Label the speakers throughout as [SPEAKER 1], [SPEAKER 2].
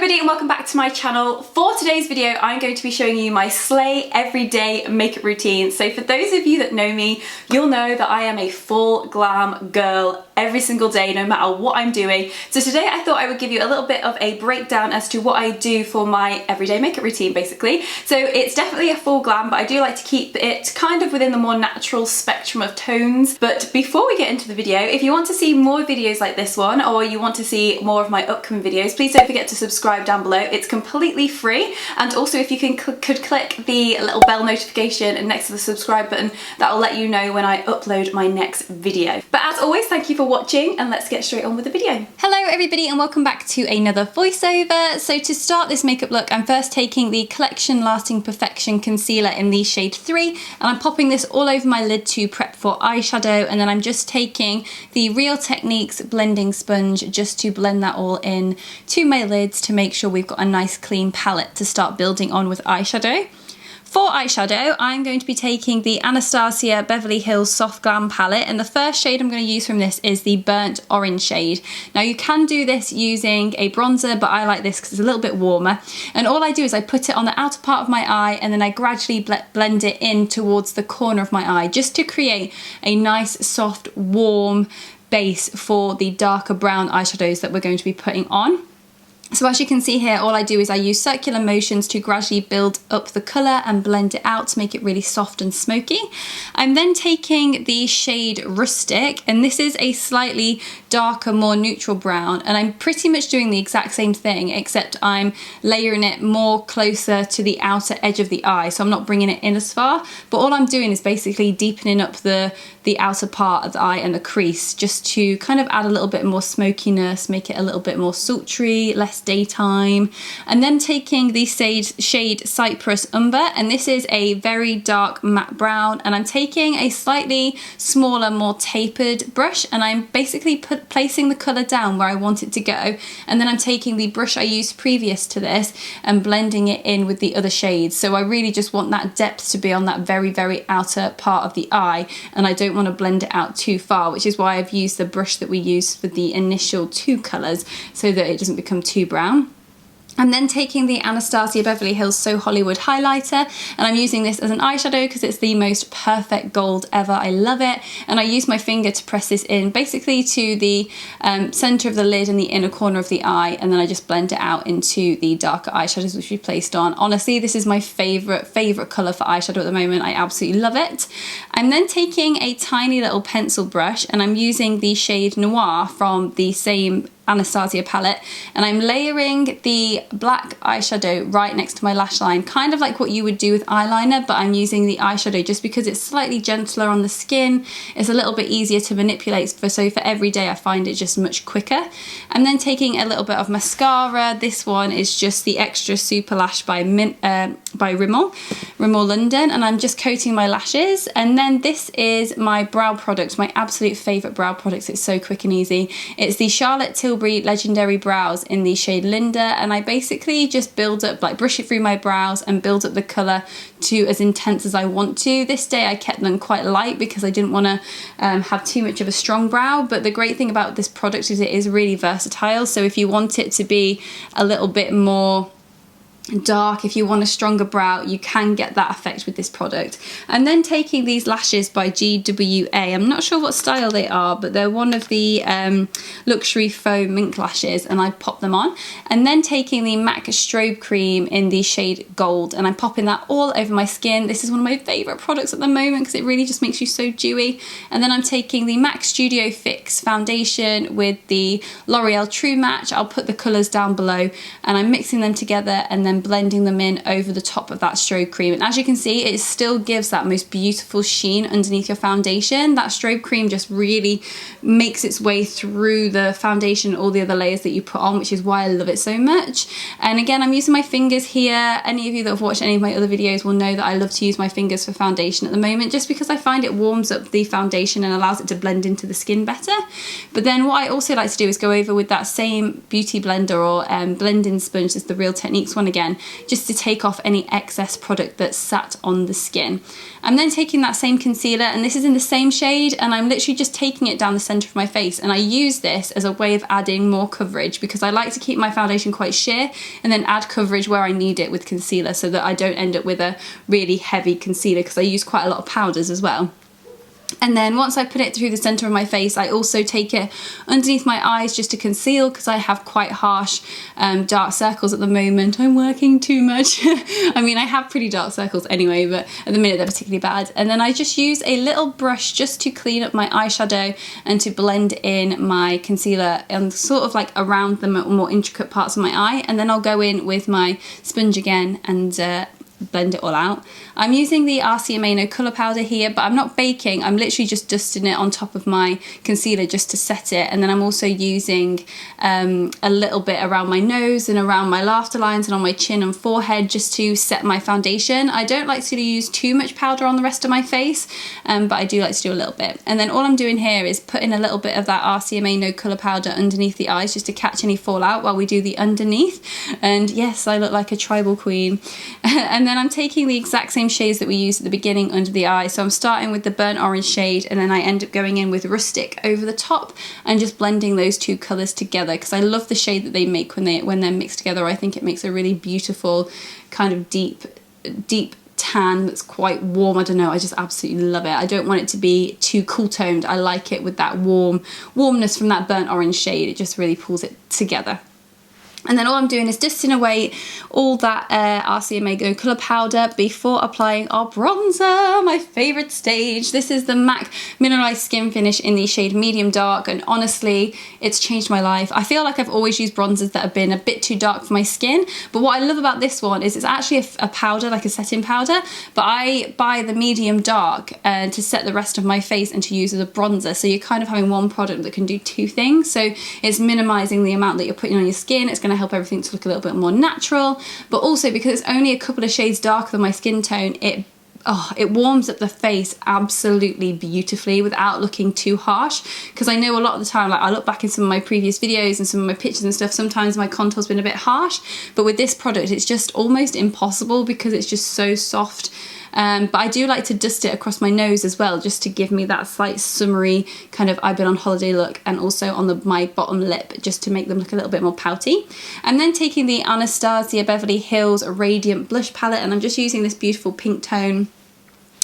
[SPEAKER 1] everybody and welcome back to my channel. For today's video I'm going to be showing you my Slay everyday makeup routine. So for those of you that know me, you'll know that I am a full glam girl every single day no matter what I'm doing. So today I thought I would give you a little bit of a breakdown as to what I do for my everyday makeup routine basically. So it's definitely a full glam, but I do like to keep it kind of within the more natural spectrum of tones. But before we get into the video, if you want to see more videos like this one or you want to see more of my upcoming videos, please don't forget to subscribe down below. It's completely free, and also if you could click the little bell notification next to the subscribe button, that'll let you know when I upload my next video. But as always, thank you for watching and let's get straight on with the video. Hello everybody and welcome back to another voiceover. So to start this makeup look, I'm first taking the Collection Lasting Perfection concealer in the shade 3 and I'm popping this all over my lid to prep for eyeshadow, and then I'm just taking the Real Techniques blending sponge just to blend that all in to my lids to make sure we've got a nice clean palette to start building on with eyeshadow. For eyeshadow, I'm going to be taking the Anastasia Beverly Hills Soft Glam palette, and the first shade I'm going to use from this is the Burnt Orange shade. Now you can do this using a bronzer, but I like this because it's a little bit warmer. And all I do is I put it on the outer part of my eye and then I gradually blend it in towards the corner of my eye just to create a nice, soft, warm base for the darker brown eyeshadows that we're going to be putting on. So as you can see here, all I do is I use circular motions to gradually build up the colour and blend it out to make it really soft and smoky. I'm then taking the shade Rustic, and this is a slightly darker, more neutral brown, and I'm pretty much doing the exact same thing except I'm layering it more closer to the outer edge of the eye, so I'm not bringing it in as far, but all I'm doing is basically deepening up the outer part of the eye and the crease just to kind of add a little bit more smokiness, make it a little bit more sultry, less daytime. And then taking the shade Cypress Umber, and this is a very dark matte brown, and I'm taking a slightly smaller, more tapered brush, and I'm basically placing the colour down where I want it to go, and then I'm taking the brush I used previous to this and blending it in with the other shades. So I really just want that depth to be on that very, very outer part of the eye, and I don't want to blend it out too far, which is why I've used the brush that we used for the initial two colours so that it doesn't become too brown. I'm then taking the Anastasia Beverly Hills So Hollywood highlighter, and I'm using this as an eyeshadow because it's the most perfect gold ever. I love it, and I use my finger to press this in basically to the centre of the lid and the inner corner of the eye, and then I just blend it out into the darker eyeshadows which we placed on. Honestly, this is my favourite colour for eyeshadow at the moment. I absolutely love it. I'm then taking a tiny little pencil brush and I'm using the shade Noir from the same Anastasia palette, and I'm layering the black eyeshadow right next to my lash line, kind of like what you would do with eyeliner, but I'm using the eyeshadow just because it's slightly gentler on the skin. It's a little bit easier to manipulate, so for every day I find it just much quicker. I'm then taking a little bit of mascara. This one is just the Extra Super Lash by Rimmel London, and I'm just coating my lashes. And then this is my brow product, my absolute favourite brow product. It's so quick and easy. It's the Charlotte Tilbury Legendary Brows in the shade Linda, and I basically just build up, like brush it through my brows and build up the colour to as intense as I want to. This day I kept them quite light because I didn't want to have too much of a strong brow, but the great thing about this product is it is really versatile, so if you want it to be a little bit more dark, if you want a stronger brow, you can get that effect with this product. And then taking these lashes by GWA, I'm not sure what style they are, but they're one of the luxury faux mink lashes, and I pop them on. And then taking the MAC strobe cream in the shade Gold, and I'm popping that all over my skin. This is one of my favourite products at the moment because it really just makes you so dewy. And then I'm taking the MAC Studio Fix foundation with the Loreal True Match. I'll put the colours down below, and I'm mixing them together and then blending them in over the top of that strobe cream. And as you can see, it still gives that most beautiful sheen underneath your foundation. That strobe cream just really makes its way through the foundation, all the other layers that you put on, which is why I love it so much. And again, I'm using my fingers here. Any of you that have watched any of my other videos will know that I love to use my fingers for foundation at the moment, just because I find it warms up the foundation and allows it to blend into the skin better. But then what I also like to do is go over with that same beauty blender or blending sponge, it's the Real Techniques one again, again, just to take off any excess product that's sat on the skin. I'm then taking that same concealer, and this is in the same shade, and I'm literally just taking it down the centre of my face, and I use this as a way of adding more coverage because I like to keep my foundation quite sheer and then add coverage where I need it with concealer so that I don't end up with a really heavy concealer, because I use quite a lot of powders as well. And then once I put it through the centre of my face, I also take it underneath my eyes just to conceal, because I have quite harsh dark circles at the moment. I'm working too much. I mean, I have pretty dark circles anyway, but at the minute they're particularly bad. And then I just use a little brush just to clean up my eyeshadow and to blend in my concealer and sort of like around the more intricate parts of my eye. And then I'll go in with my sponge again and blend it all out. I'm using the RCMA No Colour Powder here, but I'm not baking, I'm literally just dusting it on top of my concealer just to set it. And then I'm also using a little bit around my nose and around my laughter lines and on my chin and forehead just to set my foundation. I don't like to use too much powder on the rest of my face, but I do like to do a little bit. And then all I'm doing here is putting a little bit of that RCMA No Colour Powder underneath the eyes just to catch any fallout while we do the underneath. And yes, I look like a tribal queen. And then I'm taking the exact same shades that we used at the beginning under the eye. So I'm starting with the burnt orange shade, and then I end up going in with Rustic over the top and just blending those two colours together, because I love the shade that they make when they're mixed together. I think it makes a really beautiful kind of deep tan that's quite warm. I don't know, I just absolutely love it. I don't want it to be too cool toned. I like it with that warmness from that burnt orange shade. It just really pulls it together. And then all I'm doing is dusting away all that RCMA No Colour Powder before applying our bronzer, my favourite stage. This is the MAC Mineralized Skin Finish in the shade Medium Dark, and honestly, it's changed my life. I feel like I've always used bronzers that have been a bit too dark for my skin, but what I love about this one is it's actually a powder, like a setting powder, but I buy the Medium Dark to set the rest of my face and to use as a bronzer. So you're kind of having one product that can do two things. So it's minimising the amount that you're putting on your skin. It's going to help everything to look a little bit more natural, but also because it's only a couple of shades darker than my skin tone, it warms up the face absolutely beautifully without looking too harsh. Because I know a lot of the time, like I look back in some of my previous videos and some of my pictures and stuff, sometimes my contour's been a bit harsh, but with this product it's just almost impossible because it's just so soft. But I do like to dust it across my nose as well, just to give me that slight summery kind of I've been on holiday look, and also on my bottom lip just to make them look a little bit more pouty. I'm then taking the Anastasia Beverly Hills Radiant Blush Palette, and I'm just using this beautiful pink tone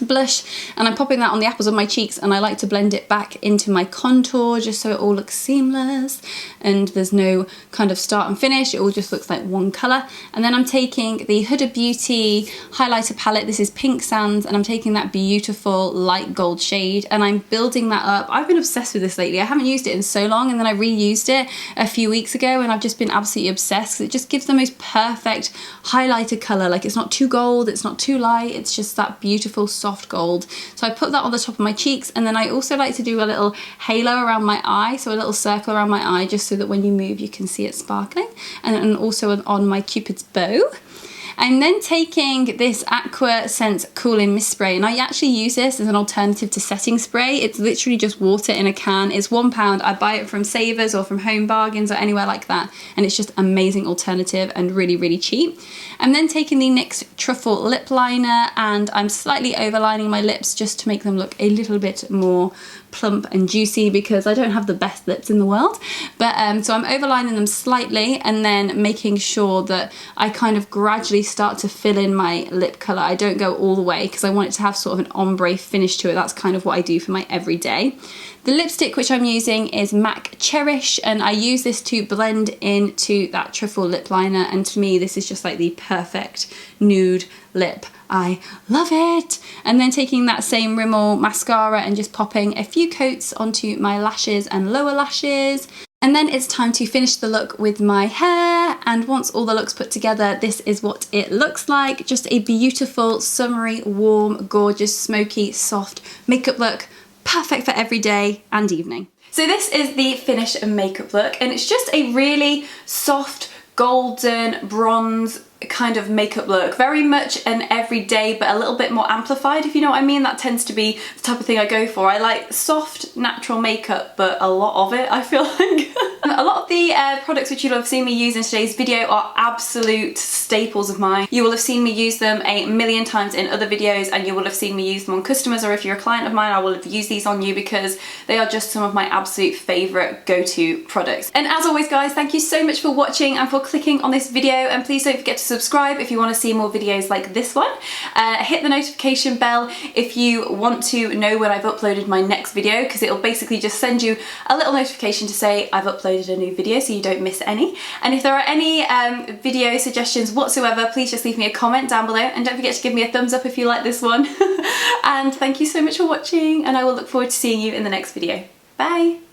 [SPEAKER 1] blush, and I'm popping that on the apples of my cheeks, and I like to blend it back into my contour just so it all looks seamless and there's no kind of start and finish. It all just looks like one colour. And then I'm taking the Huda Beauty highlighter palette. This is Pink Sands, and I'm taking that beautiful light gold shade and I'm building that up. I've been obsessed with this lately. I haven't used it in so long, and then I reused it a few weeks ago and I've just been absolutely obsessed because it just gives the most perfect highlighter colour. Like, it's not too gold, it's not too light, it's just that beautiful soft gold. So I put that on the top of my cheeks, and then I also like to do a little halo around my eye, so a little circle around my eye just so that when you move you can see it sparkling, and also on my Cupid's bow. I'm then taking this Aqua Sense Cooling Mist Spray, and I actually use this as an alternative to setting spray. It's literally just water in a can. It's £1. I buy it from Savers or from Home Bargains or anywhere like that, and it's just amazing alternative and really, really cheap. I'm then taking the NYX Truffle Lip Liner, and I'm slightly overlining my lips just to make them look a little bit more plump and juicy because I don't have the best lips in the world. But so I'm overlining them slightly and then making sure that I kind of gradually start to fill in my lip colour. I don't go all the way because I want it to have sort of an ombre finish to it. That's kind of what I do for my everyday. The lipstick which I'm using is MAC Cherish, and I use this to blend into that truffle lip liner, and to me this is just like the perfect nude lip. I love it. And then taking that same Rimmel mascara and just popping a few coats onto my lashes and lower lashes. And then it's time to finish the look with my hair, and once all the looks put together, this is what it looks like. Just a beautiful, summery, warm, gorgeous, smoky, soft makeup look, perfect for every day and evening. So this is the finished makeup look, and it's just a really soft, golden, bronze kind of makeup look. Very much an everyday, but a little bit more amplified, if you know what I mean. That tends to be the type of thing I go for. I like soft, natural makeup, but a lot of it, I feel like. A lot of the products which you'll have seen me use in today's video are absolute staples of mine. You will have seen me use them a million times in other videos, and you will have seen me use them on customers, or if you're a client of mine, I will have used these on you because they are just some of my absolute favourite go-to products. And as always guys, thank you so much for watching and for clicking on this video, and please don't forget to subscribe if you want to see more videos like this one. Hit the notification bell if you want to know when I've uploaded my next video, because it'll basically just send you a little notification to say I've uploaded a new video so you don't miss any. And if there are any video suggestions whatsoever, please just leave me a comment down below, and don't forget to give me a thumbs up if you like this one. And thank you so much for watching, and I will look forward to seeing you in the next video. Bye!